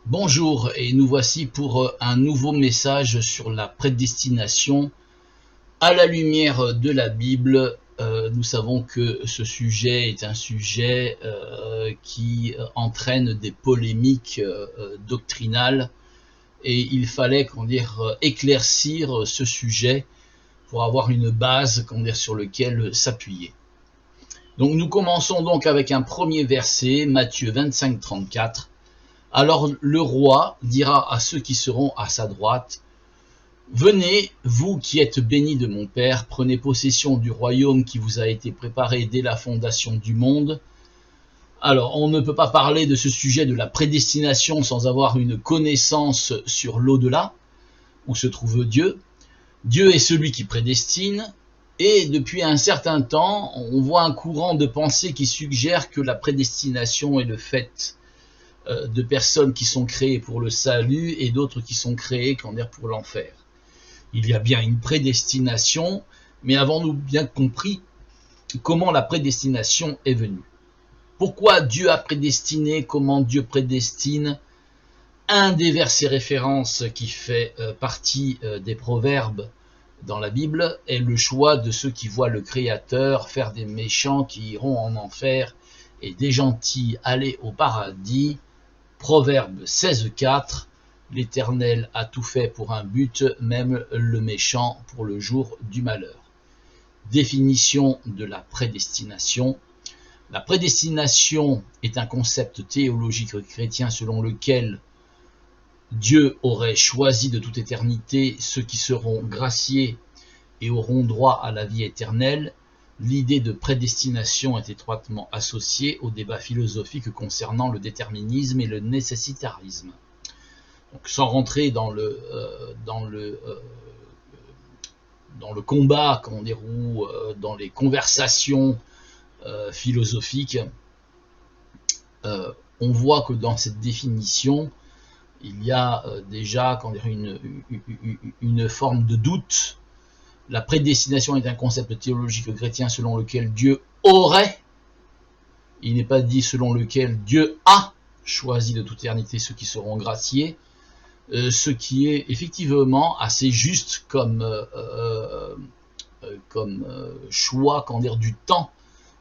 Bonjour et nous voici pour un nouveau message sur la prédestination à la lumière de la Bible. Nous savons que ce sujet est un sujet qui entraîne des polémiques doctrinales et il fallait éclaircir ce sujet pour avoir une base sur laquelle s'appuyer. Donc nous commençons donc avec un premier verset, Matthieu 25, 34. Alors le roi dira à ceux qui seront à sa droite, « Venez, vous qui êtes bénis de mon Père, prenez possession du royaume qui vous a été préparé dès la fondation du monde. » Alors, on ne peut pas parler de ce sujet de la prédestination sans avoir une connaissance sur l'au-delà, où se trouve Dieu. Dieu est celui qui prédestine, et depuis un certain temps, on voit un courant de pensée qui suggère que la prédestination est le fait de personnes qui sont créées pour le salut et d'autres qui sont créées pour l'enfer. Il y a bien une prédestination, mais avons-nous bien compris comment la prédestination est venue? Pourquoi Dieu a prédestiné? Comment Dieu prédestine? Un des versets références qui fait partie des proverbes dans la Bible est le choix de ceux qui voient le Créateur faire des méchants qui iront en enfer et des gentils aller au paradis. Proverbe 16,4, l'Éternel a tout fait pour un but, même le méchant pour le jour du malheur. Définition de la prédestination. La prédestination est un concept théologique chrétien selon lequel Dieu aurait choisi de toute éternité ceux qui seront graciés et auront droit à la vie éternelle. L'idée de prédestination est étroitement associée au débat philosophique concernant le déterminisme et le nécessitarisme. Donc, sans rentrer dans le combat, ou dans les conversations philosophiques, on voit que dans cette définition, il y a déjà une forme de doute. La prédestination est un concept théologique chrétien selon lequel Dieu aurait, il n'est pas dit selon lequel Dieu a choisi de toute éternité ceux qui seront graciés, ce qui est effectivement assez juste comme choix du temps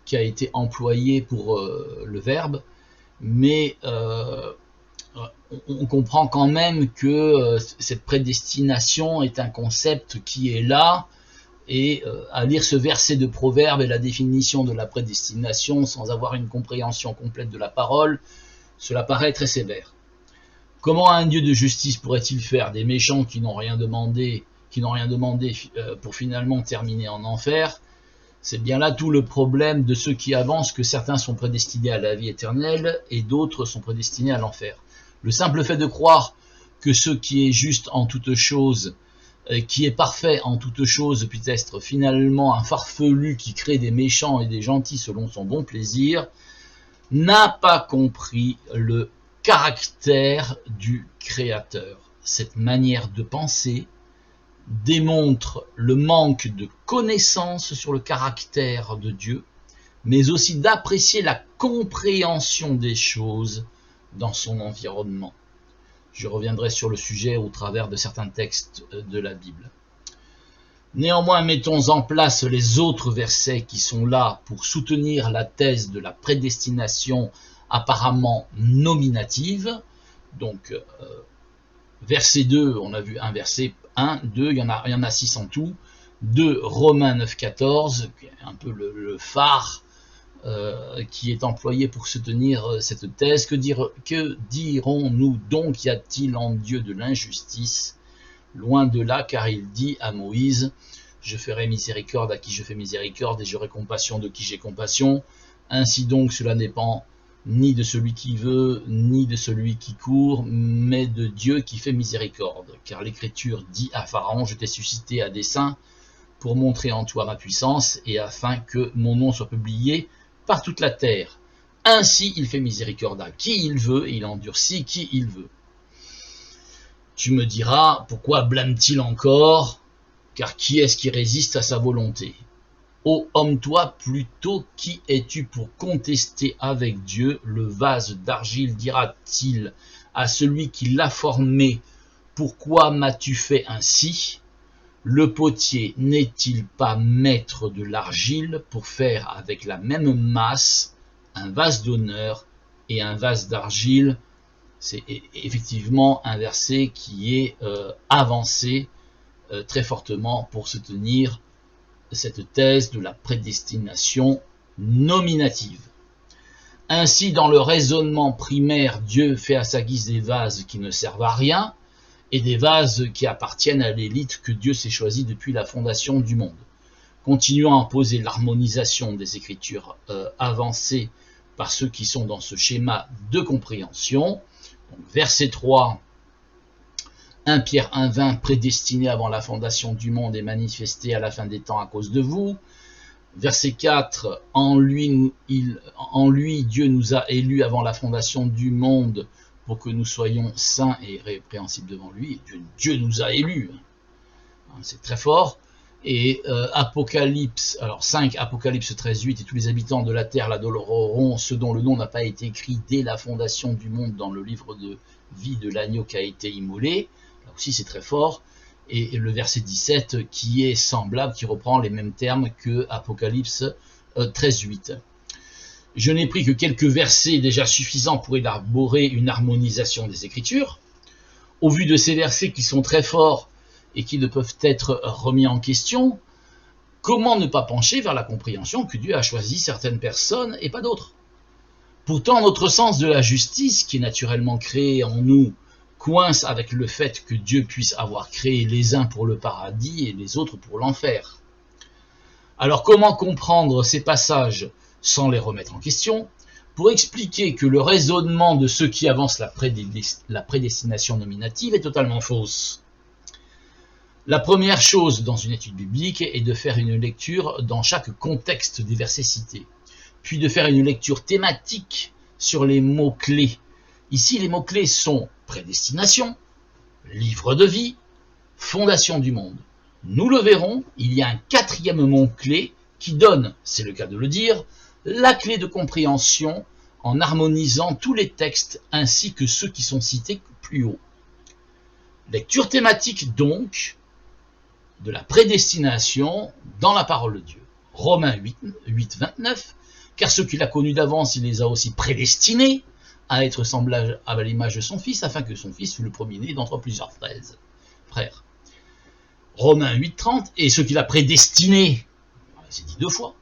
qui a été employé pour le verbe, mais on comprend quand même que cette prédestination est un concept qui est là, et à lire ce verset de Proverbe et la définition de la prédestination sans avoir une compréhension complète de la parole, cela paraît très sévère. Comment un Dieu de justice pourrait-il faire des méchants qui n'ont rien demandé pour finalement terminer en enfer? C'est bien là tout le problème de ceux qui avancent que certains sont prédestinés à la vie éternelle et d'autres sont prédestinés à l'enfer. Le simple fait de croire que ce qui est juste en toute chose, qui est parfait en toute chose, peut être finalement un farfelu qui crée des méchants et des gentils selon son bon plaisir, n'a pas compris le caractère du Créateur. Cette manière de penser démontre le manque de connaissance sur le caractère de Dieu, mais aussi d'apprécier la compréhension des choses dans son environnement. Je reviendrai sur le sujet au travers de certains textes de la Bible. Néanmoins, mettons en place les autres versets qui sont là pour soutenir la thèse de la prédestination apparemment nominative. Donc, verset 2, on a vu un verset 1, 2, il y en a 6 en tout. 2, Romains 9, 14, qui est un peu le phare qui est employé pour soutenir cette thèse. Que dirons-nous donc? Y a-t-il en Dieu de l'injustice? Loin de là, car il dit à Moïse, je ferai miséricorde à qui je fais miséricorde et j'aurai compassion de qui j'ai compassion. Ainsi donc, cela ne dépend ni de celui qui veut, ni de celui qui court, mais de Dieu qui fait miséricorde. Car l'Écriture dit à Pharaon, je t'ai suscité à dessein pour montrer en toi ma puissance et afin que mon nom soit publié par toute la terre. Ainsi il fait miséricorde à qui il veut et il endurcit qui il veut. Tu me diras, pourquoi blâme-t-il encore? Car qui est-ce qui résiste à sa volonté? Ô homme, toi plutôt, qui es-tu pour contester avec Dieu? Le vase d'argile dira-t-il à celui qui l'a formé, pourquoi m'as-tu fait ainsi? Le potier n'est-il pas maître de l'argile pour faire avec la même masse un vase d'honneur et un vase d'argile? C'est effectivement un verset qui est avancé très fortement pour soutenir cette thèse de la prédestination nominative. Ainsi, dans le raisonnement primaire, Dieu fait à sa guise des vases qui ne servent à rien et des vases qui appartiennent à l'élite que Dieu s'est choisi depuis la fondation du monde. Continuant à poser l'harmonisation des écritures avancées par ceux qui sont dans ce schéma de compréhension. Donc, verset 3, 1 Pierre 1,20, prédestiné avant la fondation du monde et manifesté à la fin des temps à cause de vous. Verset 4, en lui, Dieu nous a élus avant la fondation du monde pour que nous soyons saints et répréhensibles devant lui. Dieu nous a élus. C'est très fort. Et Apocalypse, alors 5, Apocalypse 13,8, et tous les habitants de la terre l'adoreront, ceux dont le nom n'a pas été écrit dès la fondation du monde dans le livre de vie de l'agneau qui a été immolé. Là aussi c'est très fort. Et le verset 17 qui est semblable, qui reprend les mêmes termes que Apocalypse 13,8. Je n'ai pris que quelques versets déjà suffisants pour élaborer une harmonisation des Écritures. Au vu de ces versets qui sont très forts et qui ne peuvent être remis en question, comment ne pas pencher vers la compréhension que Dieu a choisi certaines personnes et pas d'autres? Pourtant, notre sens de la justice, qui est naturellement créé en nous, coince avec le fait que Dieu puisse avoir créé les uns pour le paradis et les autres pour l'enfer. Alors comment comprendre ces passages sans les remettre en question, pour expliquer que le raisonnement de ceux qui avancent la prédestination nominative est totalement fausse? La première chose dans une étude biblique est de faire une lecture dans chaque contexte des versets cités, puis de faire une lecture thématique sur les mots-clés. Ici, les mots-clés sont prédestination, livre de vie, fondation du monde. Nous le verrons, il y a un quatrième mot-clé qui donne, c'est le cas de le dire, la clé de compréhension en harmonisant tous les textes ainsi que ceux qui sont cités plus haut. Lecture thématique donc de la prédestination dans la parole de Dieu. Romains 8, 29, car ceux qu'il a connus d'avance, il les a aussi prédestinés à être semblables à l'image de son Fils, afin que son Fils fût le premier-né d'entre plusieurs frères. Romains 8, 30, et ceux qu'il a prédestinés, c'est dit deux fois,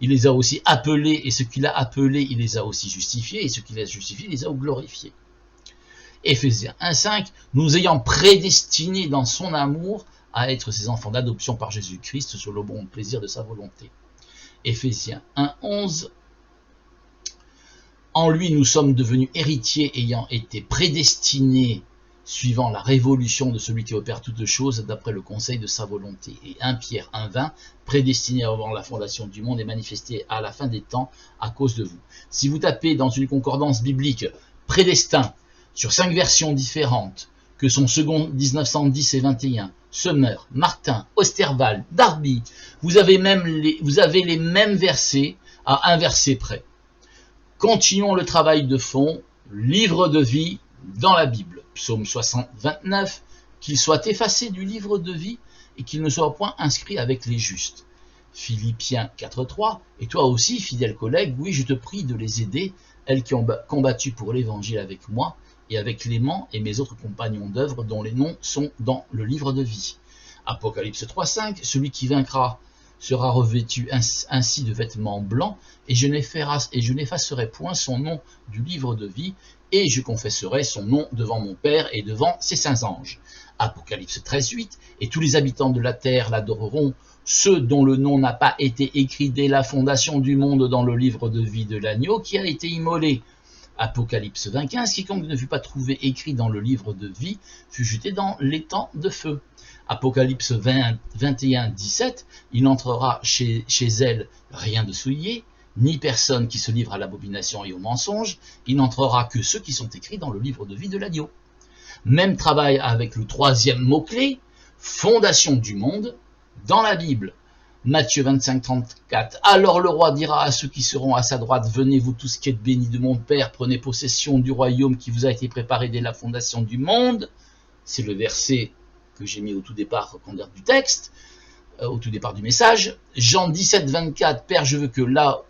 il les a aussi appelés, et ceux qu'il a appelés, il les a aussi justifiés, et ceux qu'il a justifiés, il les a glorifiés. Éphésiens 1, 5, nous ayant prédestinés dans son amour à être ses enfants d'adoption par Jésus-Christ sur le bon plaisir de sa volonté. Éphésiens 1, 11, en lui nous sommes devenus héritiers ayant été prédestinés suivant la révolution de celui qui opère toutes choses d'après le conseil de sa volonté. Et 1 Pierre 1, 20, prédestiné avant la fondation du monde et manifesté à la fin des temps à cause de vous. Si vous tapez dans une concordance biblique prédestin sur 5 versions différentes, que sont Second 1910 et 21, Sommer, Martin, Osterwald, Darby, vous avez les mêmes versets à un verset près. Continuons le travail de fond, livre de vie dans la Bible. Psaume 60, 29, qu'il soit effacé du livre de vie et qu'il ne soit point inscrit avec les justes. Philippiens 4, 3, et toi aussi, fidèle collègue, oui, je te prie de les aider, elles qui ont combattu pour l'évangile avec moi, et avec Clément et mes autres compagnons d'œuvre dont les noms sont dans le livre de vie. Apocalypse 3, 5, celui qui vaincra sera revêtu ainsi de vêtements blancs, et je n'effacerai point son nom du livre de vie, et je confesserai son nom devant mon Père et devant ses saints anges. Apocalypse 13, 8, et tous les habitants de la terre l'adoreront, ceux dont le nom n'a pas été écrit dès la fondation du monde dans le livre de vie de l'agneau qui a été immolé. Apocalypse 25, quiconque ne fut pas trouvé écrit dans le livre de vie fut jeté dans l'étang de feu. Apocalypse 21, 17, il n'entrera chez elle rien de souillé, ni personne qui se livre à l'abomination et au mensonge, il n'entrera que ceux qui sont écrits dans le livre de vie de l'agneau. Même travail avec le troisième mot-clé, fondation du monde, dans la Bible. Matthieu 25, 34. Alors le roi dira à ceux qui seront à sa droite, venez vous tous qui êtes bénis de mon Père, prenez possession du royaume qui vous a été préparé dès la fondation du monde. C'est le verset que j'ai mis au tout départ du texte, au tout départ du message. Jean 17, 24. Père, je veux que là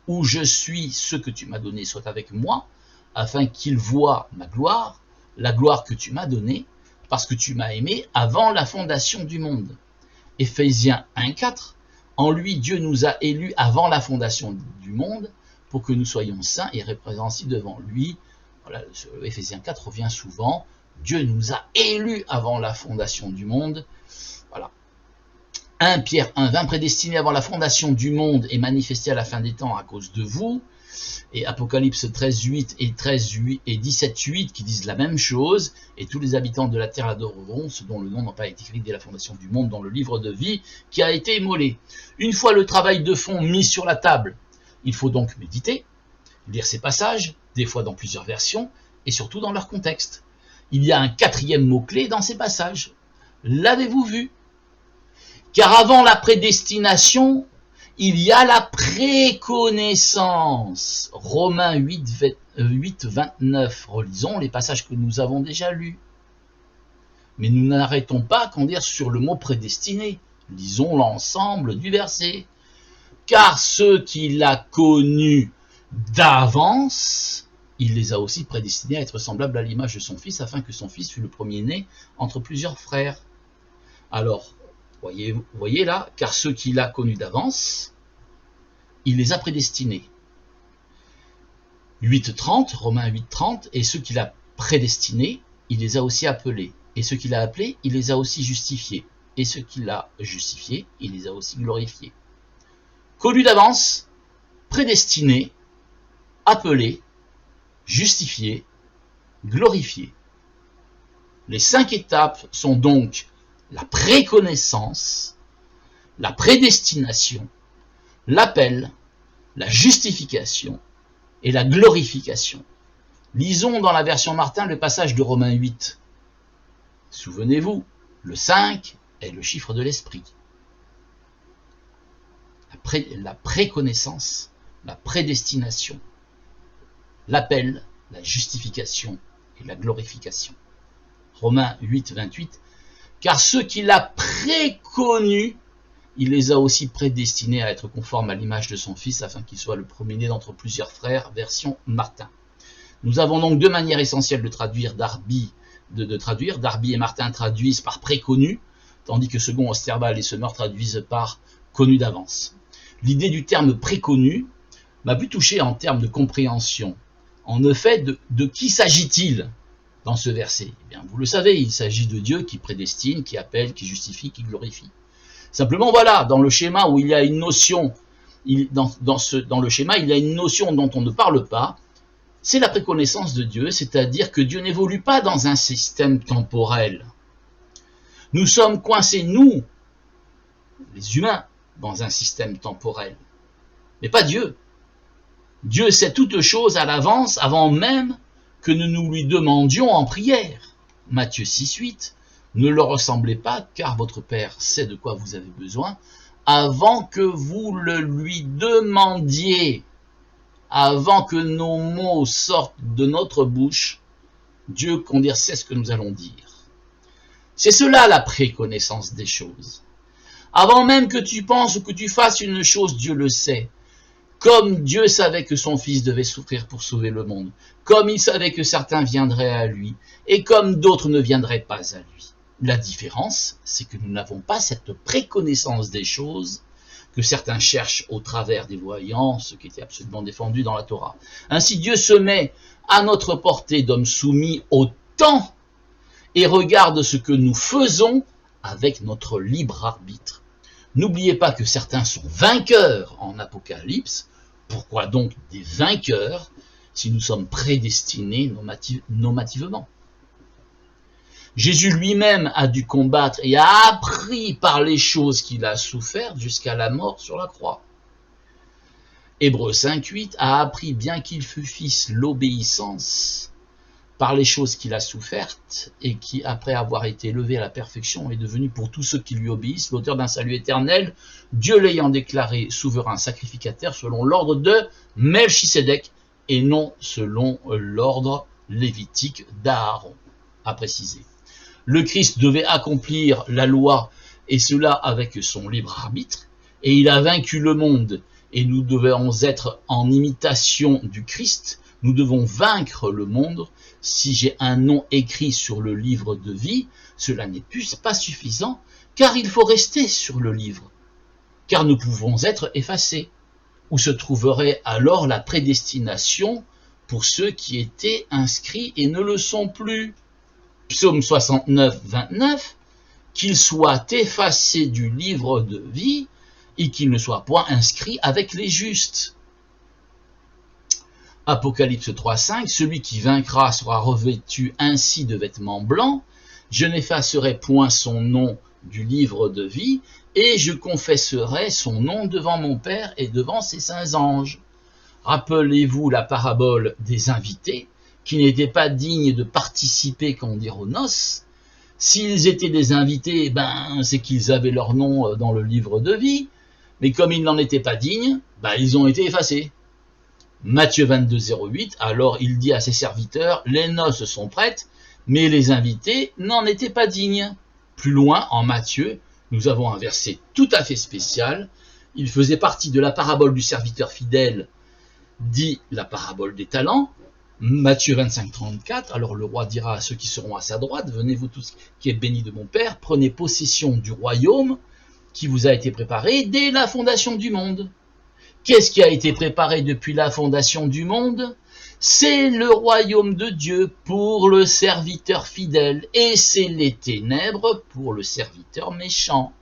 où je suis, ce que tu m'as donné soit avec moi, afin qu'ils voient ma gloire, la gloire que tu m'as donnée, parce que tu m'as aimé avant la fondation du monde. Éphésiens 1, 4. En lui, Dieu nous a élus avant la fondation du monde pour que nous soyons saints et répréhensibles devant lui. Voilà, Éphésiens 4 revient souvent. Dieu nous a élus avant la fondation du monde. Voilà. 1 Pierre 1, 20. Prédestiné avant la fondation du monde et manifesté à la fin des temps à cause de vous. Et Apocalypse 13, 8 et 13, 8 et 17, 8 qui disent la même chose. Et tous les habitants de la terre l'adoreront, ceux dont le nom n'a pas été écrit dès la fondation du monde dans le livre de vie qui a été immolé. Une fois le travail de fond mis sur la table, il faut donc méditer, lire ces passages, des fois dans plusieurs versions, et surtout dans leur contexte. Il y a un quatrième mot-clé dans ces passages. L'avez-vous vu? Car avant la prédestination, il y a la préconnaissance. Romains 8, 29. Relisons les passages que nous avons déjà lus. Mais nous n'arrêtons pas qu'en dire sur le mot prédestiné. Lisons l'ensemble du verset. Car ceux qu'il a connus d'avance, il les a aussi prédestinés à être semblables à l'image de son fils, afin que son fils fût le premier-né entre plusieurs frères. Alors, voyez là, car ceux qu'il a connus d'avance, il les a prédestinés. 8.30, Romains 8.30, et ceux qu'il a prédestinés, il les a aussi appelés. Et ceux qu'il a appelés, il les a aussi justifiés. Et ceux qu'il a justifiés, il les a aussi glorifiés. Connus d'avance, prédestinés, appelés, justifiés, glorifiés. Les 5 étapes sont donc la préconnaissance, la prédestination, l'appel, la justification et la glorification. Lisons dans la version Martin le passage de Romains 8. Souvenez-vous, le 5 est le chiffre de l'esprit. La préconnaissance, la prédestination, l'appel, la justification et la glorification. Romains 8, 28. Car ceux qu'il a préconnus, il les a aussi prédestinés à être conformes à l'image de son Fils, afin qu'il soit le premier-né d'entre plusieurs frères, version Martin. Nous avons donc 2 manières essentielles de traduire Darby. Darby et Martin traduisent par préconnu, tandis que Second, Osterbal et Semeur traduisent par connu d'avance. L'idée du terme préconnu m'a pu toucher en termes de compréhension. En effet, de qui s'agit-il dans ce verset? Eh bien, vous le savez, il s'agit de Dieu qui prédestine, qui appelle, qui justifie, qui glorifie. Simplement, voilà, dans le schéma où il y a une notion, dans le schéma, il y a une notion dont on ne parle pas, c'est la préconnaissance de Dieu, c'est-à-dire que Dieu n'évolue pas dans un système temporel. Nous sommes coincés, nous, les humains, dans un système temporel, mais pas Dieu. Dieu sait toutes choses à l'avance, avant même que nous lui demandions en prière. Matthieu 6, 8. Ne leur ressemblez pas, car votre Père sait de quoi vous avez besoin, avant que vous le lui demandiez, avant que nos mots sortent de notre bouche, Dieu sait ce que nous allons dire. C'est cela la préconnaissance des choses. Avant même que tu penses ou que tu fasses une chose, Dieu le sait. Comme Dieu savait que son Fils devait souffrir pour sauver le monde, comme il savait que certains viendraient à lui, et comme d'autres ne viendraient pas à lui. La différence, c'est que nous n'avons pas cette préconnaissance des choses que certains cherchent au travers des voyants, ce qui était absolument défendu dans la Torah. Ainsi, Dieu se met à notre portée d'hommes soumis au temps et regarde ce que nous faisons avec notre libre arbitre. N'oubliez pas que certains sont vainqueurs en Apocalypse. Pourquoi donc des vainqueurs si nous sommes prédestinés normativement? Jésus lui-même a dû combattre et a appris par les choses qu'il a souffert jusqu'à la mort sur la croix. Hébreux 5.8 a appris, bien qu'il fût fils, l'obéissance par les choses qu'il a souffertes, et qui, après avoir été élevé à la perfection, est devenu pour tous ceux qui lui obéissent l'auteur d'un salut éternel, Dieu l'ayant déclaré souverain sacrificateur selon l'ordre de Melchisédek, et non selon l'ordre lévitique d'Aaron, à préciser. Le Christ devait accomplir la loi, et cela avec son libre arbitre, et il a vaincu le monde, et nous devons être en imitation du Christ. Nous devons vaincre le monde. Si j'ai un nom écrit sur le livre de vie, cela n'est pas suffisant, car il faut rester sur le livre, car nous pouvons être effacés. Où se trouverait alors la prédestination pour ceux qui étaient inscrits et ne le sont plus? Psaume 69, 29, qu'ils soient effacés du livre de vie et qu'ils ne soient point inscrits avec les justes. Apocalypse 3.5, celui qui vaincra sera revêtu ainsi de vêtements blancs, je n'effacerai point son nom du livre de vie, et je confesserai son nom devant mon Père et devant ses saints anges. Rappelez-vous la parabole des invités, qui n'étaient pas dignes de participer, aux noces. S'ils étaient des invités, c'est qu'ils avaient leur nom dans le livre de vie, mais comme ils n'en étaient pas dignes, ils ont été effacés. Matthieu 22, 08, alors il dit à ses serviteurs, les noces sont prêtes, mais les invités n'en étaient pas dignes. Plus loin, en Matthieu, nous avons un verset tout à fait spécial. Il faisait partie de la parabole du serviteur fidèle, dit la parabole des talents. Matthieu 25, 34, alors le roi dira à ceux qui seront à sa droite, venez vous tous qui êtes bénis de mon Père, prenez possession du royaume qui vous a été préparé dès la fondation du monde. Qu'est-ce qui a été préparé depuis la fondation du monde? C'est le royaume de Dieu pour le serviteur fidèle, et c'est les ténèbres pour le serviteur méchant.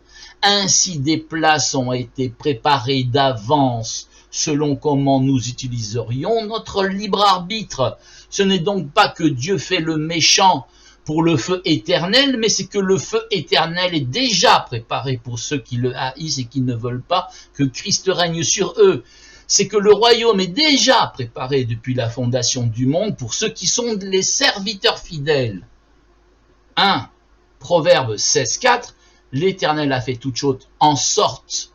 Ainsi des places ont été préparées d'avance, selon comment nous utiliserions notre libre arbitre. Ce n'est donc pas que Dieu fait le méchant pour le feu éternel, mais c'est que le feu éternel est déjà préparé pour ceux qui le haïssent et qui ne veulent pas que Christ règne sur eux. C'est que le royaume est déjà préparé depuis la fondation du monde pour ceux qui sont les serviteurs fidèles. 1. Proverbe 16.4, l'Éternel a fait toutes choses en sorte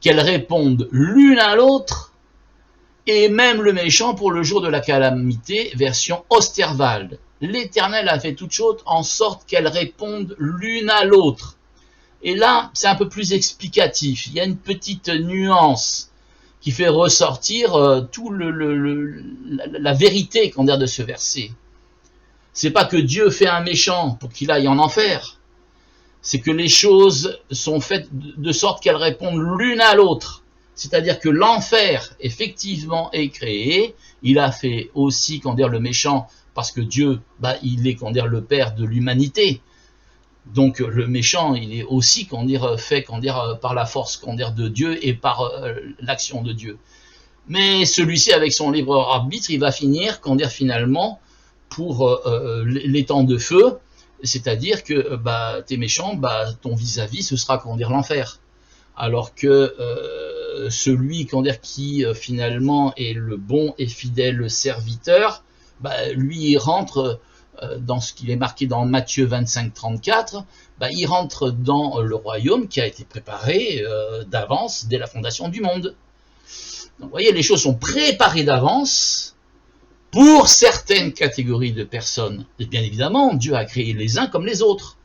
qu'elles répondent l'une à l'autre, et même le méchant pour le jour de la calamité, version Osterwald. L'Éternel a fait toutes choses en sorte qu'elles répondent l'une à l'autre. Et là, c'est un peu plus explicatif. Il y a une petite nuance qui fait ressortir tout la vérité de ce verset. C'est pas que Dieu fait un méchant pour qu'il aille en enfer. C'est que les choses sont faites de sorte qu'elles répondent l'une à l'autre. C'est-à-dire que l'enfer, effectivement, est créé. Il a fait aussi, le méchant, parce que Dieu, il est, le Père de l'humanité. Donc le méchant, il est aussi, fait, par la force, de Dieu et par l'action de Dieu. Mais celui-ci, avec son libre arbitre, il va finir, finalement, pour les temps de feu, c'est-à-dire que, t'es méchant, ton vis-à-vis, ce sera, l'enfer. Alors que celui, qui finalement est le bon et fidèle serviteur, lui, il rentre dans ce qui est marqué dans Matthieu 25, 34, il rentre dans le royaume qui a été préparé d'avance dès la fondation du monde. Donc, vous voyez, les choses sont préparées d'avance pour certaines catégories de personnes. Et bien évidemment, Dieu a créé les uns comme les autres.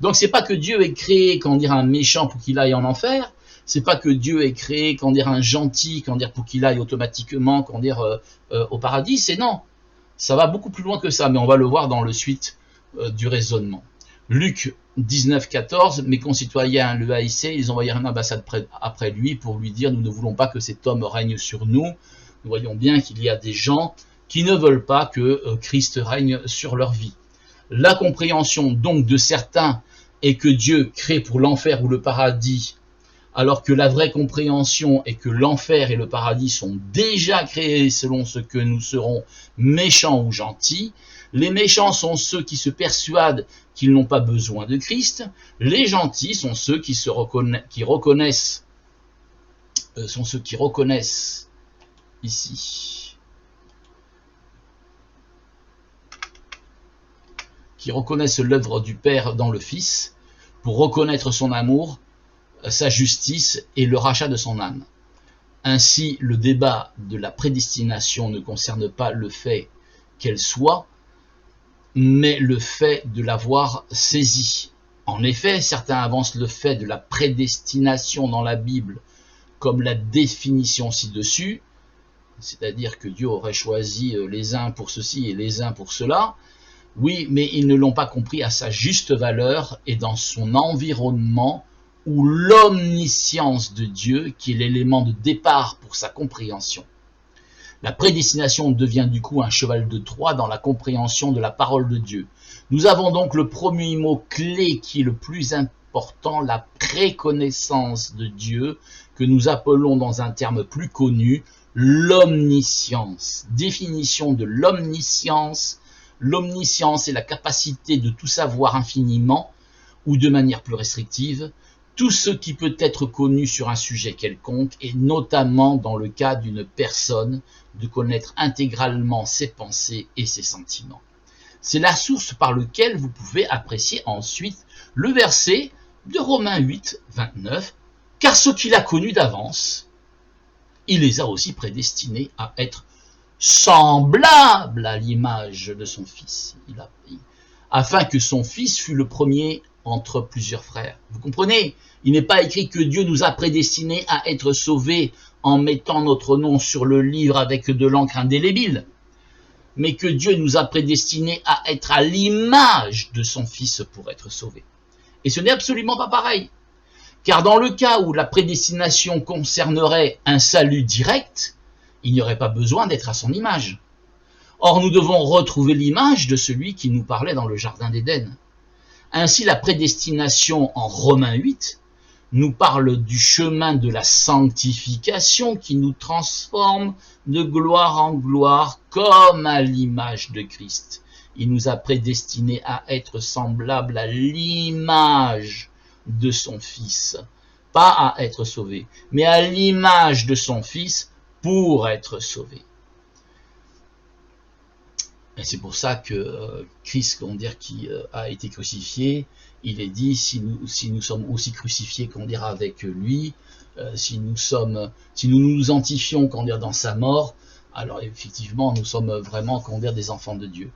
Donc, c'est pas que Dieu ait créé, un méchant pour qu'il aille en enfer. C'est pas que Dieu ait créé, un gentil, pour qu'il aille automatiquement, au paradis. C'est non. Ça va beaucoup plus loin que ça, mais on va le voir dans le suite du raisonnement. Luc 19, 14, mes concitoyens le haïssaient, ils envoyèrent une ambassade après lui pour lui dire, nous ne voulons pas que cet homme règne sur nous. Nous voyons bien qu'il y a des gens qui ne veulent pas que Christ règne sur leur vie. La compréhension donc de certains est que Dieu crée pour l'enfer ou le paradis, alors que la vraie compréhension est que l'enfer et le paradis sont déjà créés selon ce que nous serons méchants ou gentils. Les méchants sont ceux qui se persuadent qu'ils n'ont pas besoin de Christ. Les gentils sont ceux qui reconnaissent ici. qui reconnaissent l'œuvre du Père dans le Fils, pour reconnaître son amour, sa justice et le rachat de son âme. Ainsi, le débat de la prédestination ne concerne pas le fait qu'elle soit, mais le fait de l'avoir saisie. En effet, certains avancent le fait de la prédestination dans la Bible comme la définition ci-dessus, c'est-à-dire que Dieu aurait choisi les uns pour ceci et les uns pour cela. Oui, mais ils ne l'ont pas compris à sa juste valeur et dans son environnement où l'omniscience de Dieu, qui est l'élément de départ pour sa compréhension. La prédestination devient du coup un cheval de Troie dans la compréhension de la parole de Dieu. Nous avons donc le premier mot clé qui est le plus important, la préconnaissance de Dieu, que nous appelons dans un terme plus connu, l'omniscience. Définition de l'omniscience. L'omniscience est la capacité de tout savoir infiniment, ou de manière plus restrictive, tout ce qui peut être connu sur un sujet quelconque, et notamment dans le cas d'une personne, de connaître intégralement ses pensées et ses sentiments. C'est la source par laquelle vous pouvez apprécier ensuite le verset de Romains 8, 29, « Car ce qu'il a connu d'avance, il les a aussi prédestinés à être semblable à l'image de son Fils, afin que son Fils fût le premier entre plusieurs frères. » Vous comprenez? Il n'est pas écrit que Dieu nous a prédestinés à être sauvés en mettant notre nom sur le livre avec de l'encre indélébile, mais que Dieu nous a prédestinés à être à l'image de son Fils pour être sauvés. Et ce n'est absolument pas pareil, car dans le cas où la prédestination concernerait un salut direct, il n'y aurait pas besoin d'être à son image. Or, nous devons retrouver l'image de celui qui nous parlait dans le Jardin d'Éden. Ainsi, la prédestination en Romains 8 nous parle du chemin de la sanctification qui nous transforme de gloire en gloire comme à l'image de Christ. Il nous a prédestinés à être semblables à l'image de son Fils. Pas à être sauvés, mais à l'image de son Fils pour être sauvés. Et c'est pour ça que Christ, qui a été crucifié, il est dit, si nous sommes aussi crucifiés, avec lui, si nous nous identifions, dans sa mort, alors effectivement, nous sommes vraiment, des enfants de Dieu.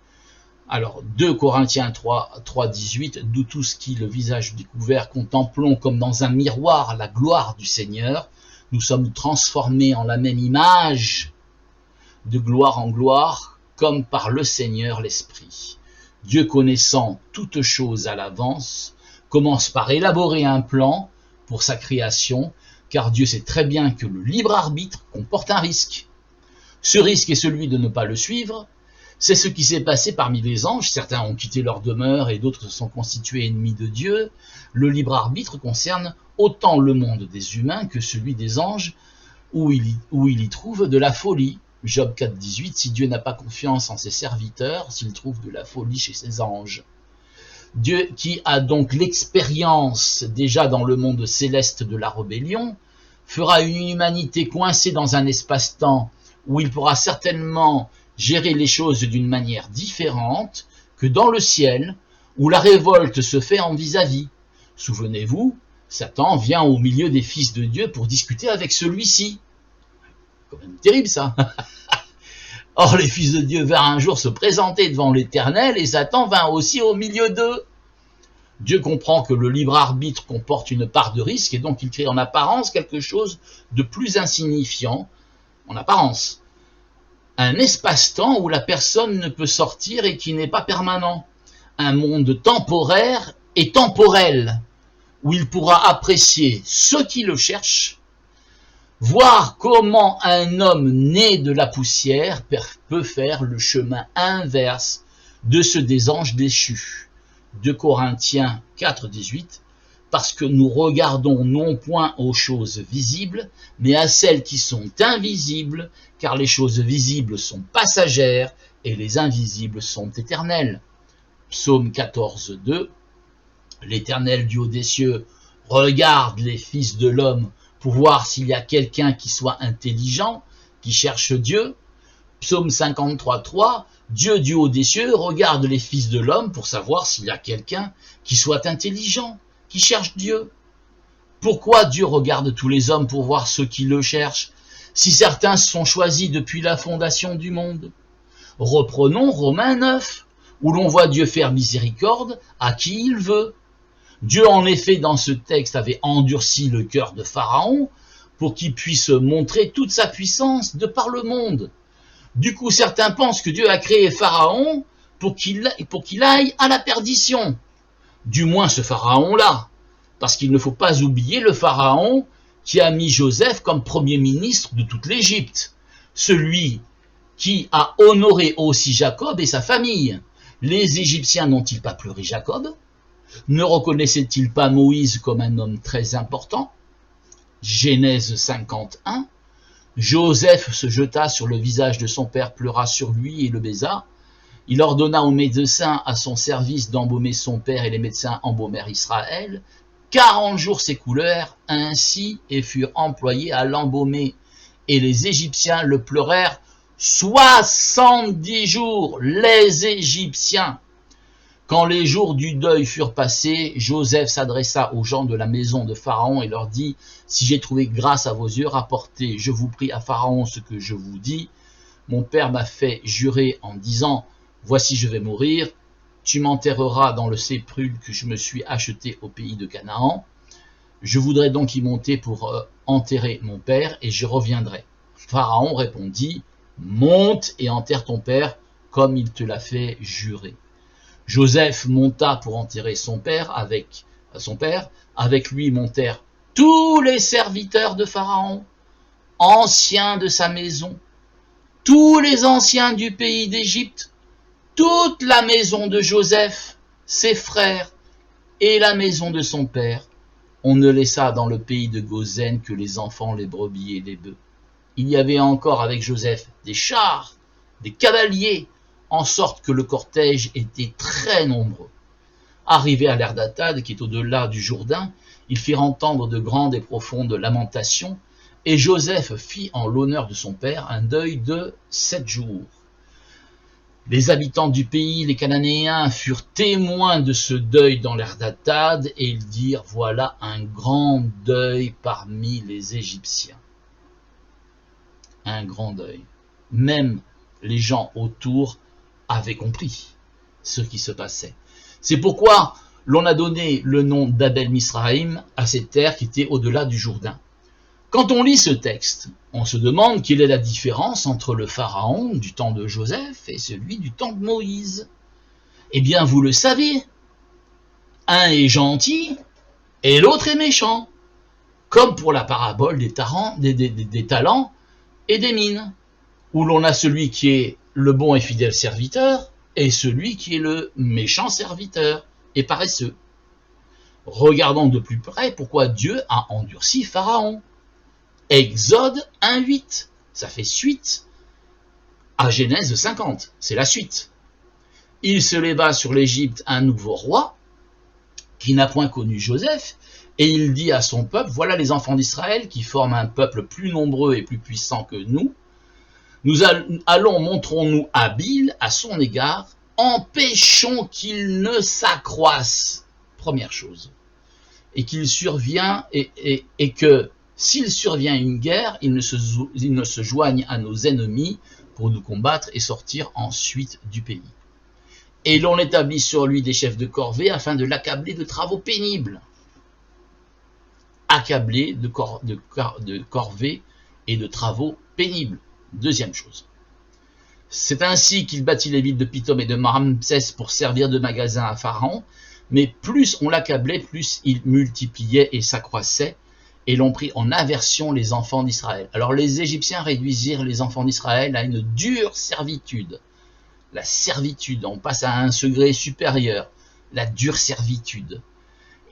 Alors, 2 Corinthiens 3, 18, d'où tout ce qui, le visage découvert, contemplons comme dans un miroir la gloire du Seigneur, nous sommes transformés en la même image, de gloire en gloire, comme par le Seigneur l'Esprit. Dieu, connaissant toutes choses à l'avance, commence par élaborer un plan pour sa création, car Dieu sait très bien que le libre arbitre comporte un risque. Ce risque est celui de ne pas le suivre. C'est ce qui s'est passé parmi les anges. Certains ont quitté leur demeure et d'autres se sont constitués ennemis de Dieu. Le libre arbitre concerne autant le monde des humains que celui des anges, où il y trouve de la folie. Job 4, 18, si Dieu n'a pas confiance en ses serviteurs, s'il trouve de la folie chez ses anges. Dieu, qui a donc l'expérience déjà dans le monde céleste de la rébellion, fera une humanité coincée dans un espace-temps où il pourra certainement gérer les choses d'une manière différente que dans le ciel, où la révolte se fait en vis-à-vis. Souvenez-vous, Satan vient au milieu des fils de Dieu pour discuter avec celui-ci. C'est quand même terrible ça. Or, les fils de Dieu vinrent un jour se présenter devant l'Éternel et Satan vint aussi au milieu d'eux. Dieu comprend que le libre arbitre comporte une part de risque et donc il crée en apparence quelque chose de plus insignifiant, en apparence. Un espace-temps où la personne ne peut sortir et qui n'est pas permanent. Un monde temporaire et temporel, où il pourra apprécier ceux qui le cherchent, voir comment un homme né de la poussière peut faire le chemin inverse de ceux des anges déchus. 2 Corinthiens 4, 18, parce que nous regardons non point aux choses visibles, mais à celles qui sont invisibles, car les choses visibles sont passagères et les invisibles sont éternelles. Psaume 14, 2, l'Éternel du haut des cieux regarde les fils de l'homme pour voir s'il y a quelqu'un qui soit intelligent, qui cherche Dieu. Psaume 53, 3, Dieu du haut des cieux regarde les fils de l'homme pour savoir s'il y a quelqu'un qui soit intelligent, qui cherche Dieu. Pourquoi Dieu regarde tous les hommes pour voir ceux qui le cherchent, si certains sont choisis depuis la fondation du monde? Reprenons Romains 9, où l'on voit Dieu faire miséricorde à qui il veut. Dieu, en effet, dans ce texte, avait endurci le cœur de Pharaon pour qu'il puisse montrer toute sa puissance de par le monde. Du coup, certains pensent que Dieu a créé Pharaon pour qu'il aille à la perdition. Du moins ce Pharaon-là. Parce qu'il ne faut pas oublier le Pharaon qui a mis Joseph comme premier ministre de toute l'Égypte. Celui qui a honoré aussi Jacob et sa famille. Les Égyptiens n'ont-ils pas pleuré Jacob? Ne reconnaissaient-ils pas Moïse comme un homme très important? Genèse 51. Joseph se jeta sur le visage de son père, pleura sur lui et le baisa. Il ordonna aux médecins à son service d'embaumer son père, et les médecins embaumèrent Israël. 40 jours s'écoulèrent ainsi et furent employés à l'embaumer. Et les Égyptiens le pleurèrent 70 jours, les Égyptiens. Quand les jours du deuil furent passés, Joseph s'adressa aux gens de la maison de Pharaon et leur dit: si j'ai trouvé grâce à vos yeux, rapportez, je vous prie, à Pharaon ce que je vous dis. Mon père m'a fait jurer en disant: voici, je vais mourir, tu m'enterreras dans le sépulcre que je me suis acheté au pays de Canaan. Je voudrais donc y monter pour enterrer mon père, et je reviendrai. Pharaon répondit: monte et enterre ton père, comme il te l'a fait jurer. Joseph monta pour enterrer son père. Avec lui montèrent tous les serviteurs de Pharaon, anciens de sa maison, tous les anciens du pays d'Égypte, toute la maison de Joseph, ses frères et la maison de son père. On ne laissa dans le pays de Goshen que les enfants, les brebis et les bœufs. Il y avait encore avec Joseph des chars, des cavaliers, en sorte que le cortège était très nombreux. Arrivé à l'ère d'Atad, qui est au-delà du Jourdain, ils firent entendre de grandes et profondes lamentations, et Joseph fit en l'honneur de son père un deuil de 7 jours. Les habitants du pays, les Cananéens, furent témoins de ce deuil dans l'ère d'Atad, et ils dirent: voilà un grand deuil parmi les Égyptiens. Un grand deuil. Même les gens autour avaient compris ce qui se passait. C'est pourquoi l'on a donné le nom d'Abel Misraïm à cette terre qui était au-delà du Jourdain. Quand on lit ce texte, on se demande quelle est la différence entre le pharaon du temps de Joseph et celui du temps de Moïse. Eh bien, vous le savez, un est gentil et l'autre est méchant, comme pour la parabole des talents et des mines, où l'on a celui qui est le bon et fidèle serviteur et celui qui est le méchant serviteur et paresseux. Regardons de plus près pourquoi Dieu a endurci Pharaon. Exode 1:8, ça fait suite à Genèse 50, c'est la suite. Il se leva sur l'Égypte un nouveau roi, qui n'a point connu Joseph, et il dit à son peuple: voilà les enfants d'Israël qui forment un peuple plus nombreux et plus puissant que nous. Nous allons, montrons-nous habiles à son égard, empêchons qu'il ne s'accroisse. Première chose. Et qu'il survient, et que s'il survient une guerre, il ne se joigne à nos ennemis pour nous combattre et sortir ensuite du pays. Et l'on établit sur lui des chefs de corvée afin de l'accabler de travaux pénibles. Accablé de corvée et de travaux pénibles. Deuxième chose. C'est ainsi qu'il bâtit les villes de Pithom et de Ramsès pour servir de magasin à Pharaon, mais plus on l'accablait, plus il multipliait et s'accroissait, et l'on prit en aversion les enfants d'Israël. Alors les Égyptiens réduisirent les enfants d'Israël à une dure servitude. La servitude, on passe à un degré supérieur, la dure servitude.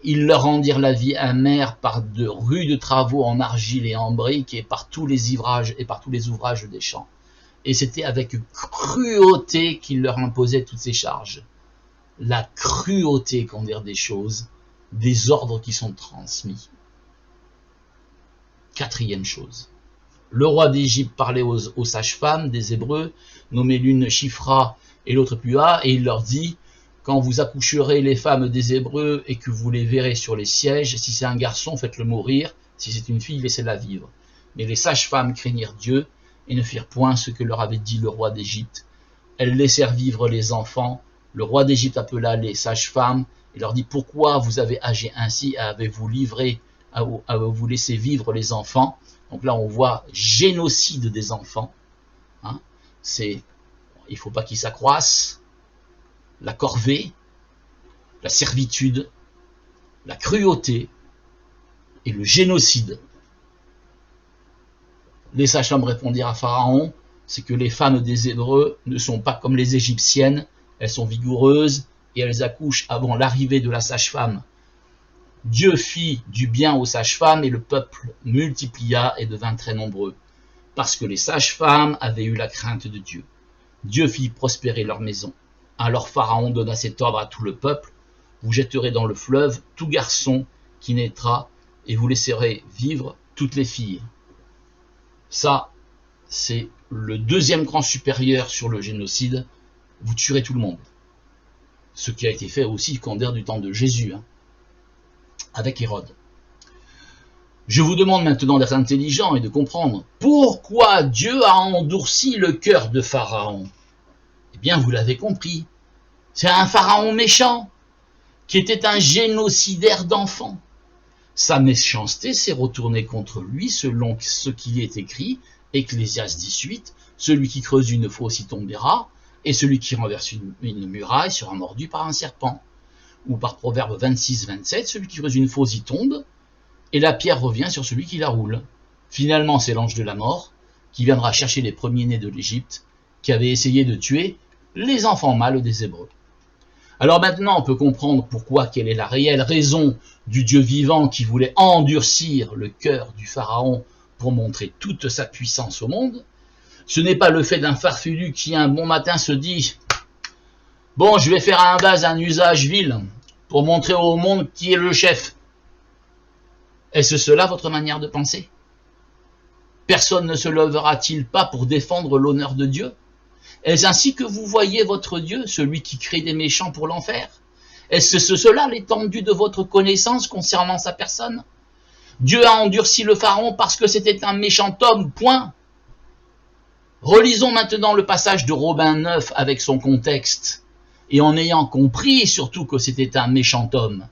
Ils leur rendirent la vie amère par de rudes travaux en argile et en briques et par tous les ouvrages des champs. Et c'était avec cruauté qu'ils leur imposaient toutes ces charges. La cruauté, qu'on dire des choses, des ordres qui sont transmis. Quatrième chose. Le roi d'Égypte parlait aux sages-femmes des Hébreux, nommées l'une Shifra Et l'autre plus bas, et il leur dit, quand vous accoucherez les femmes des Hébreux et que vous les verrez sur les sièges, si c'est un garçon, faites-le mourir, si c'est une fille, laissez-la vivre. Mais les sages-femmes craignirent Dieu et ne firent point ce que leur avait dit le roi d'Égypte. Elles laissèrent vivre les enfants. Le roi d'Égypte appela les sages-femmes et leur dit, pourquoi vous avez agi ainsi, avez-vous laissé vivre les enfants? Donc là, on voit génocide des enfants. Hein, il ne faut pas qu'ils s'accroissent. La corvée, la servitude, la cruauté et le génocide. Les sages-femmes répondirent à Pharaon, c'est que les femmes des Hébreux ne sont pas comme les Égyptiennes, elles sont vigoureuses et elles accouchent avant l'arrivée de la sage-femme. Dieu fit du bien aux sages-femmes et le peuple multiplia et devint très nombreux, parce que les sages-femmes avaient eu la crainte de Dieu. Dieu fit prospérer leur maison. Alors Pharaon donna cet ordre à tout le peuple, vous jetterez dans le fleuve tout garçon qui naîtra et vous laisserez vivre toutes les filles. Ça, c'est le deuxième cran supérieur sur le génocide, vous tuerez tout le monde. Ce qui a été fait aussi du temps de Jésus, avec Hérode. Je vous demande maintenant d'être intelligent et de comprendre pourquoi Dieu a endurci le cœur de Pharaon. Eh bien, vous l'avez compris, c'est un Pharaon méchant, qui était un génocidaire d'enfants. Sa méchanceté s'est retournée contre lui selon ce qui est écrit, Ecclésiaste 18, celui qui creuse une fosse y tombera, et celui qui renverse une muraille sera mordu par un serpent. Ou par Proverbe 26-27, celui qui creuse une fosse y tombe, et la pierre revient sur celui qui la roule. Finalement, c'est l'ange de la mort, qui viendra chercher les premiers-nés de l'Égypte, qui avait essayé de tuer les enfants mâles des Hébreux. Alors maintenant, on peut comprendre quelle est la réelle raison du Dieu vivant qui voulait endurcir le cœur du Pharaon pour montrer toute sa puissance au monde. Ce n'est pas le fait d'un farfelu qui un bon matin se dit « Bon, je vais faire à un base un usage vil pour montrer au monde qui est le chef. » Est-ce cela votre manière de penser? Personne ne se lèvera-t-il pas pour défendre l'honneur de Dieu? Est-ce ainsi que vous voyez votre Dieu, celui qui crée des méchants pour l'enfer? Est-ce cela l'étendue de votre connaissance concernant sa personne? Dieu a endurci le Pharaon parce que c'était un méchant homme, point. Relisons maintenant le passage de Romains 9 avec son contexte, et en ayant compris surtout que c'était un méchant homme.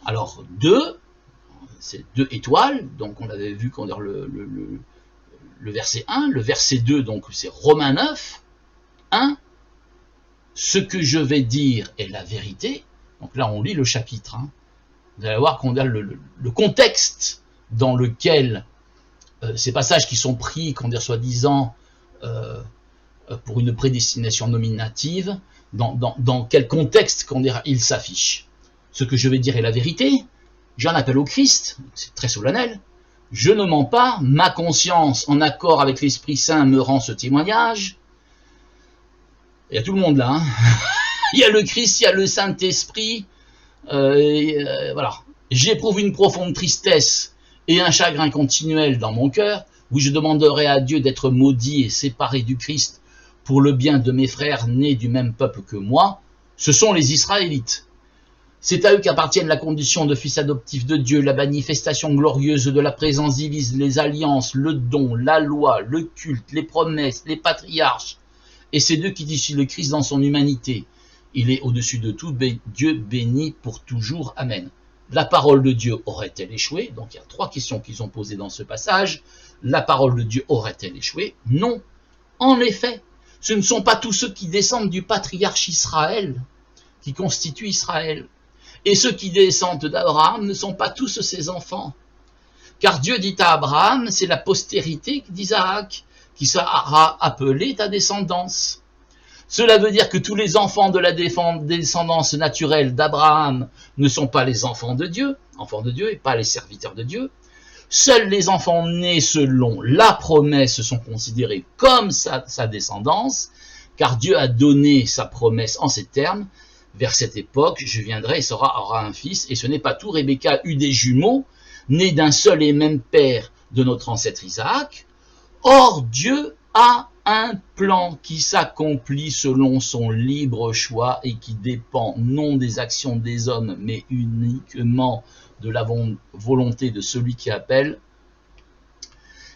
Alors, c'est 2 étoiles, donc on avait vu le verset 1, le verset 2, donc c'est Romains 9, 1, ce que je vais dire est la vérité. Donc là on lit le chapitre, vous allez voir qu'on a le contexte dans lequel ces passages qui sont pris, soi-disant pour une prédestination nominative, dans quel contexte il s'affiche. Ce que je vais dire est la vérité, j'en appelle au Christ, c'est très solennel. Je ne mens pas, ma conscience, en accord avec l'Esprit Saint, me rend ce témoignage. Il y a tout le monde là. Il y a le Christ, il y a le Saint-Esprit. Voilà. J'éprouve une profonde tristesse et un chagrin continuel dans mon cœur, où je demanderai à Dieu d'être maudit et séparé du Christ pour le bien de mes frères nés du même peuple que moi. Ce sont les Israélites. C'est à eux qu'appartiennent la condition de fils adoptifs de Dieu, la manifestation glorieuse de la présence divine, les alliances, le don, la loi, le culte, les promesses, les patriarches. Et c'est d'eux qui disent le Christ dans son humanité. Il est au-dessus de tout, Dieu béni pour toujours. Amen. La parole de Dieu aurait-elle échoué? Donc il y a 3 questions qu'ils ont posées dans ce passage. La parole de Dieu aurait-elle échoué? Non. En effet, ce ne sont pas tous ceux qui descendent du patriarche Israël, qui constituent Israël. Et ceux qui descendent d'Abraham ne sont pas tous ses enfants. Car Dieu dit à Abraham, c'est la postérité d'Isaac qui sera appelée ta descendance. Cela veut dire que tous les enfants de la descendance naturelle d'Abraham ne sont pas les enfants de Dieu et pas les serviteurs de Dieu. Seuls les enfants nés selon la promesse sont considérés comme sa descendance, car Dieu a donné sa promesse en ces termes. Vers cette époque, je viendrai et Sara aura un fils, et ce n'est pas tout, Rebecca eut des jumeaux, nés d'un seul et même père de notre ancêtre Isaac. Or, Dieu a un plan qui s'accomplit selon son libre choix et qui dépend non des actions des hommes, mais uniquement de la volonté de celui qui appelle.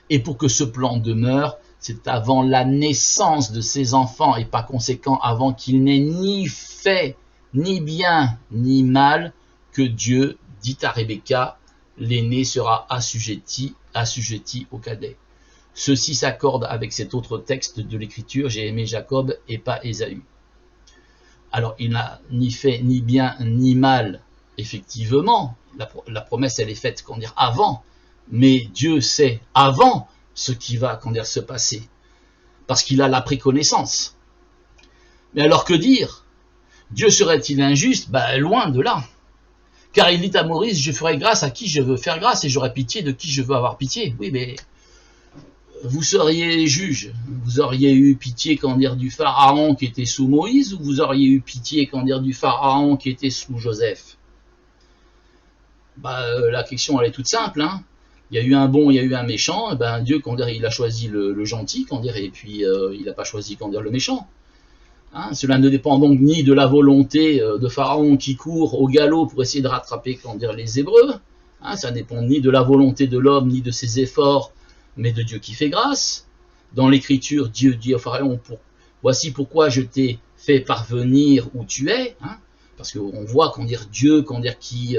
Et pour que ce plan demeure, c'est avant la naissance de ses enfants et par conséquent avant qu'il n'ait ni fait, ni bien, ni mal, que Dieu dit à Rebecca, l'aîné sera assujetti au cadet. Ceci s'accorde avec cet autre texte de l'Écriture, j'ai aimé Jacob et pas Ésaü. Alors il n'a ni fait ni bien ni mal, effectivement, la promesse elle est faite avant, mais Dieu sait avant ce qui va se passer, parce qu'il a la préconnaissance. Mais alors que dire? Dieu serait-il injuste? Loin de là. Car il dit à Maurice, je ferai grâce à qui je veux faire grâce et j'aurai pitié de qui je veux avoir pitié. Oui, mais vous seriez juge, vous auriez eu pitié du pharaon qui était sous Moïse, ou vous auriez eu pitié du pharaon qui était sous Joseph? La question elle est toute simple, hein. Il y a eu un bon, il y a eu un méchant, Dieu il a choisi le gentil, et puis il n'a pas choisi le méchant. Hein, cela ne dépend donc ni de la volonté de Pharaon qui court au galop pour essayer de rattraper les Hébreux, hein, ça ne dépend ni de la volonté de l'homme, ni de ses efforts, mais de Dieu qui fait grâce. Dans l'Écriture, Dieu dit au Pharaon, voici pourquoi je t'ai fait parvenir où tu es, hein, parce qu'on voit Dieu qui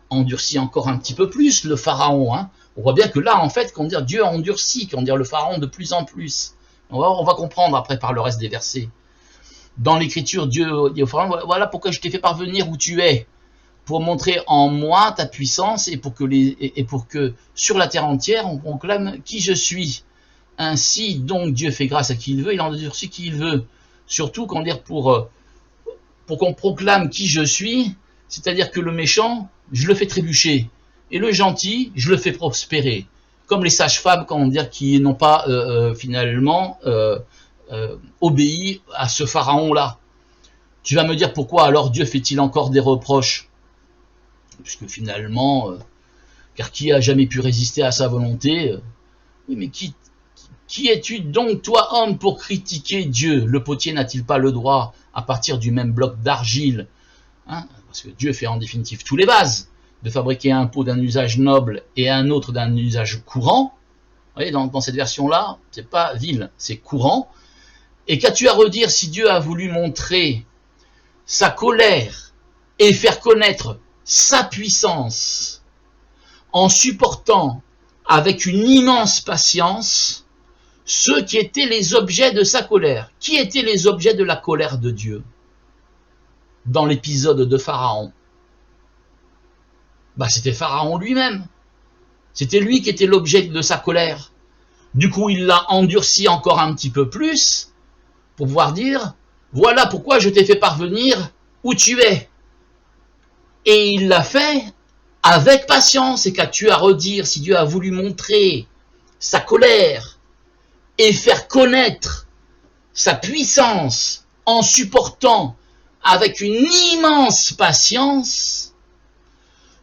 endurcit encore un petit peu plus le Pharaon. Hein. On voit bien que là, en fait, Dieu endurcit le Pharaon de plus en plus. On va comprendre après par le reste des versets. Dans l'Écriture, Dieu dit au Pharaon, voilà pourquoi je t'ai fait parvenir où tu es, pour montrer en moi ta puissance et pour que sur la terre entière, on proclame qui je suis. Ainsi, donc, Dieu fait grâce à qui il veut, il endurcit qui il veut. Surtout, pour qu'on proclame qui je suis, c'est-à-dire que le méchant, je le fais trébucher, et le gentil, je le fais prospérer. Comme les sages-femmes, qui n'ont pas finalement obéi à ce pharaon-là. Tu vas me dire pourquoi alors Dieu fait-il encore des reproches? Puisque finalement, car qui a jamais pu résister à sa volonté? Oui, mais qui es-tu donc, toi, homme, pour critiquer Dieu? Le potier n'a-t-il pas le droit, à partir du même bloc d'argile, hein, parce que Dieu fait en définitive tous les vases, de fabriquer un pot d'un usage noble et un autre d'un usage courant? Vous voyez, dans cette version-là, c'est pas vil, c'est courant. Et qu'as-tu à redire si Dieu a voulu montrer sa colère et faire connaître sa puissance en supportant avec une immense patience ceux qui étaient les objets de sa colère? Qui étaient les objets de la colère de Dieu dans l'épisode de Pharaon? C'était Pharaon lui-même. C'était lui qui était l'objet de sa colère. Du coup, il l'a endurci encore un petit peu plus pour pouvoir dire, voilà pourquoi je t'ai fait parvenir où tu es. Et il l'a fait avec patience. Et qu'as-tu à redire si Dieu a voulu montrer sa colère et faire connaître sa puissance en supportant avec une immense patience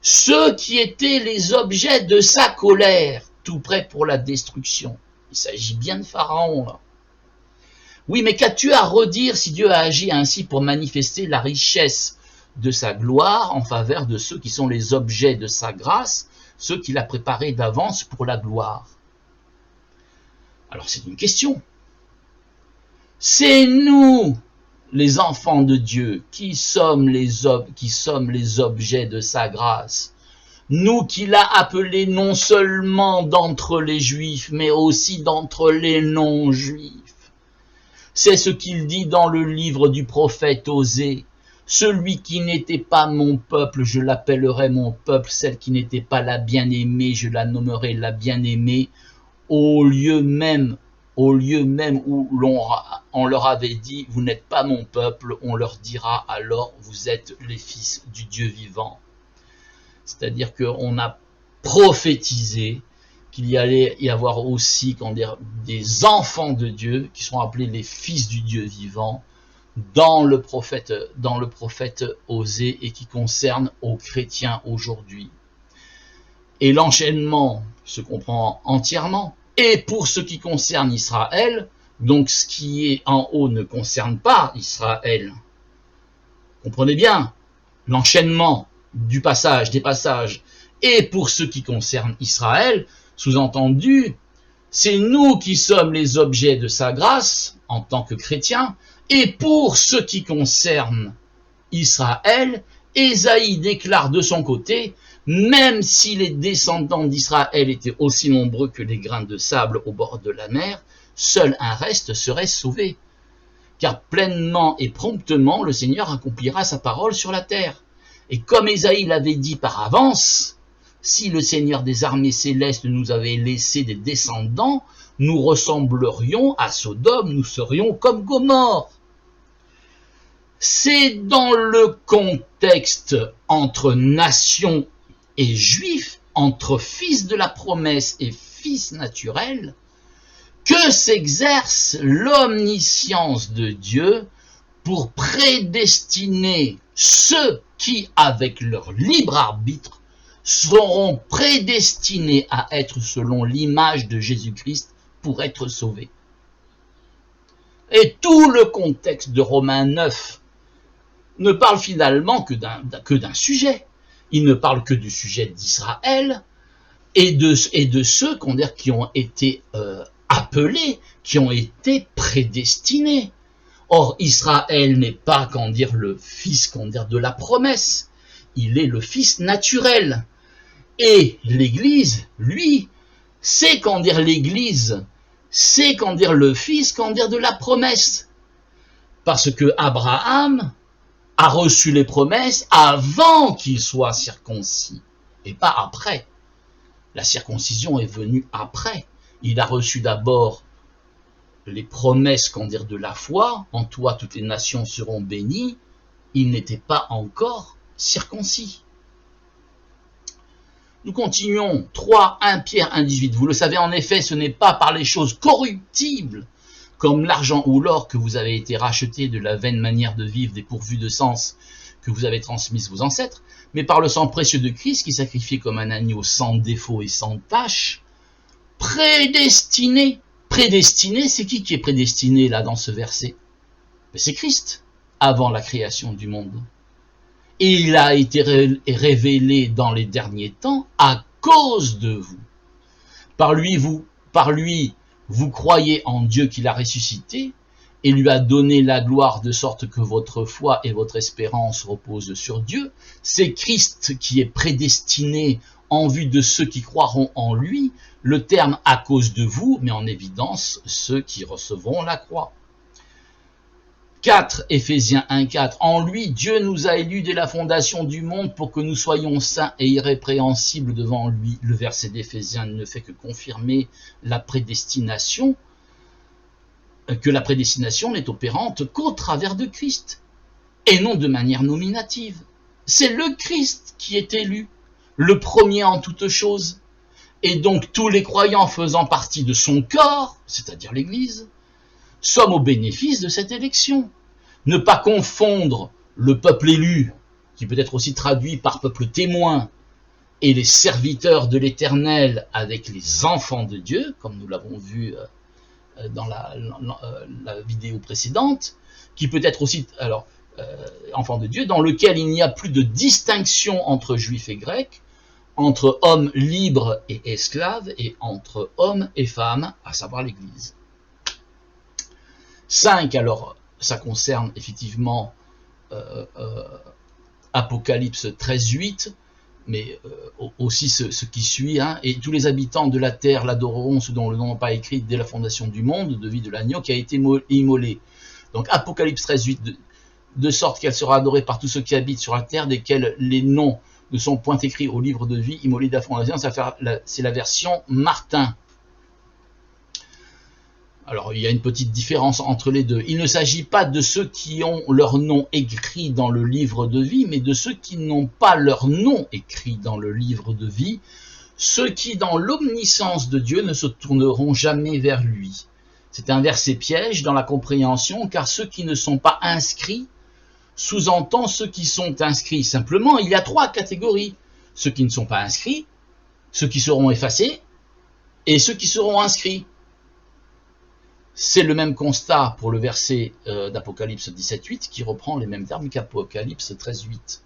ceux qui étaient les objets de sa colère, tout prêt pour la destruction? Il s'agit bien de Pharaon, là. Oui, mais qu'as-tu à redire si Dieu a agi ainsi pour manifester la richesse de sa gloire en faveur de ceux qui sont les objets de sa grâce, ceux qu'il a préparés d'avance pour la gloire? Alors c'est une question. C'est nous, les enfants de Dieu, qui sommes les objets de sa grâce. Nous qu'il a appelés non seulement d'entre les Juifs, mais aussi d'entre les non-Juifs. C'est ce qu'il dit dans le livre du prophète Osée. Celui qui n'était pas mon peuple, je l'appellerai mon peuple. Celle qui n'était pas la bien-aimée, je la nommerai la bien-aimée. Au lieu même où on leur avait dit, vous n'êtes pas mon peuple, on leur dira alors, vous êtes les fils du Dieu vivant. C'est-à-dire qu'on a prophétisé qu'il y allait y avoir aussi des enfants de Dieu qui sont appelés les fils du Dieu vivant dans le prophète Osée et qui concerne aux chrétiens aujourd'hui. Et l'enchaînement se comprend entièrement. Et pour ce qui concerne Israël, Donc ce qui est en haut ne concerne pas Israël. Comprenez bien l'enchaînement des passages. Et pour ce qui concerne Israël, sous-entendu, c'est nous qui sommes les objets de sa grâce en tant que chrétiens. Et pour ce qui concerne Israël, Ésaïe déclare de son côté, même si les descendants d'Israël étaient aussi nombreux que les grains de sable au bord de la mer, seul un reste serait sauvé. Car pleinement et promptement, le Seigneur accomplira sa parole sur la terre. Et comme Ésaïe l'avait dit par avance, si le Seigneur des armées célestes nous avait laissé des descendants, nous ressemblerions à Sodome, nous serions comme Gomorrhe. C'est dans le contexte entre nations et juifs, entre fils de la promesse et fils naturel, que s'exerce l'omniscience de Dieu pour prédestiner ceux qui, avec leur libre arbitre, seront prédestinés à être selon l'image de Jésus-Christ pour être sauvés. Et tout le contexte de Romains 9 ne parle finalement que d'un sujet. Il ne parle que du sujet d'Israël et de ceux qui ont été appelés, qui ont été prédestinés. Or, Israël n'est pas, le fils, de la promesse. Il est le fils naturel. Et l'Église, lui, c'est l'Église, c'est le fils, de la promesse. Parce que Abraham a reçu les promesses avant qu'il soit circoncis, et pas après. La circoncision est venue après. Il a reçu d'abord les promesses, de la foi. En toi, toutes les nations seront bénies. Il n'était pas encore circoncis. Nous continuons. 1 Pierre 1,18. Vous le savez, en effet, ce n'est pas par les choses corruptibles, comme l'argent ou l'or, que vous avez été rachetés de la vaine manière de vivre dépourvue de sens que vous avez transmise vos ancêtres, mais par le sang précieux de Christ, qui sacrifié comme un agneau sans défaut et sans tache, prédestiné. Prédestiné, c'est qui est prédestiné là dans ce verset? C'est Christ, avant la création du monde. Et il a été révélé dans les derniers temps à cause de vous. Par lui, vous croyez en Dieu qui l'a ressuscité et lui a donné la gloire, de sorte que votre foi et votre espérance reposent sur Dieu. C'est Christ qui est prédestiné en vue de ceux qui croiront en lui, le terme à cause de vous, mais en évidence ceux qui recevront la croix. 4, Éphésiens 1,4. En lui, Dieu nous a élus dès la fondation du monde pour que nous soyons saints et irrépréhensibles devant lui. Le verset d'Éphésiens ne fait que confirmer la prédestination, que la prédestination n'est opérante qu'au travers de Christ, et non de manière nominative. C'est le Christ qui est élu, le premier en toutes choses, et donc tous les croyants faisant partie de son corps, c'est-à-dire l'Église, sommes au bénéfice de cette élection. Ne pas confondre le peuple élu, qui peut être aussi traduit par peuple témoin, et les serviteurs de l'Éternel avec les enfants de Dieu, comme nous l'avons vu dans la vidéo précédente, qui peut être aussi enfants de Dieu, dans lequel il n'y a plus de distinction entre juifs et grecs, entre hommes libres et esclaves, et entre hommes et femmes, à savoir l'Église. 5, alors, ça concerne effectivement Apocalypse 13,8, mais aussi ce qui suit, hein, et tous les habitants de la terre l'adoreront, ceux dont le nom n'est pas écrit dès la fondation du monde, de vie de l'agneau qui a été immolé. Donc Apocalypse 13,8, de sorte qu'elle sera adorée par tous ceux qui habitent sur la terre, desquels les noms ne sont point écrits au livre de vie, immolé de la fondation. C'est la version Martin. Alors, il y a une petite différence entre les deux. Il ne s'agit pas de ceux qui ont leur nom écrit dans le livre de vie, mais de ceux qui n'ont pas leur nom écrit dans le livre de vie, ceux qui, dans l'omniscience de Dieu, ne se tourneront jamais vers lui. C'est un verset piège dans la compréhension, car ceux qui ne sont pas inscrits sous-entend ceux qui sont inscrits. Simplement, il y a 3 catégories. Ceux qui ne sont pas inscrits, ceux qui seront effacés, et ceux qui seront inscrits. C'est le même constat pour le verset d'Apocalypse 17.8 qui reprend les mêmes termes qu'Apocalypse 13.8.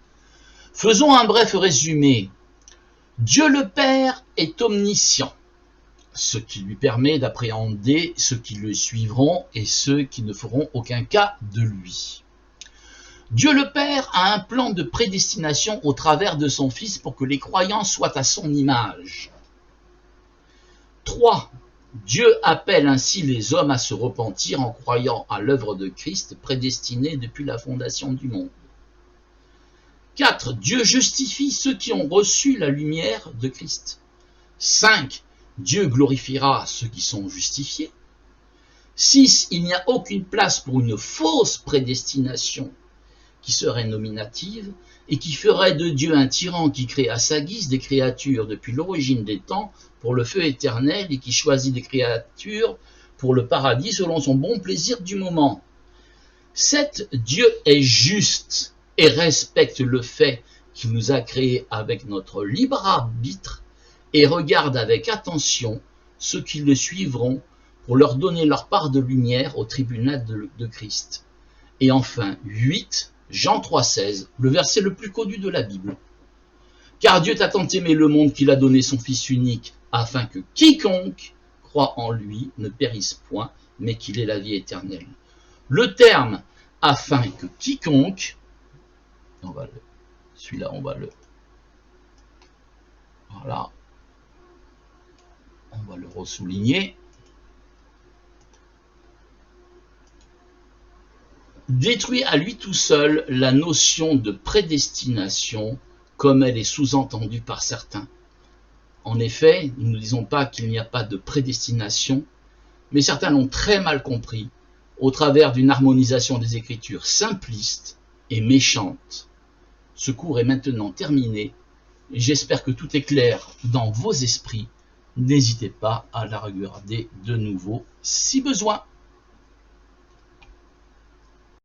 Faisons un bref résumé. Dieu le Père est omniscient, ce qui lui permet d'appréhender ceux qui le suivront et ceux qui ne feront aucun cas de lui. Dieu le Père a un plan de prédestination au travers de son Fils pour que les croyants soient à son image. 3. Dieu appelle ainsi les hommes à se repentir en croyant à l'œuvre de Christ prédestinée depuis la fondation du monde. 4. Dieu justifie ceux qui ont reçu la lumière de Christ. 5. Dieu glorifiera ceux qui sont justifiés. 6. Il n'y a aucune place pour une fausse prédestination qui serait nominative et qui ferait de Dieu un tyran qui crée à sa guise des créatures depuis l'origine des temps pour le feu éternel et qui choisit des créatures pour le paradis selon son bon plaisir du moment. 7. Dieu est juste et respecte le fait qu'il nous a créés avec notre libre arbitre et regarde avec attention ceux qui le suivront pour leur donner leur part de lumière au tribunal de Christ. Et enfin, 8. Jean 3,16, le verset le plus connu de la Bible. Car Dieu a tant aimé le monde qu'il a donné son Fils unique, afin que quiconque croit en lui ne périsse point, mais qu'il ait la vie éternelle. Le terme « afin que quiconque », celui-là on va le... Voilà. On va le ressouligner. Détruit à lui tout seul la notion de prédestination comme elle est sous-entendue par certains. En effet, nous ne disons pas qu'il n'y a pas de prédestination, mais certains l'ont très mal compris au travers d'une harmonisation des Écritures simpliste et méchante. Ce cours est maintenant terminé et j'espère que tout est clair dans vos esprits. N'hésitez pas à la regarder de nouveau si besoin.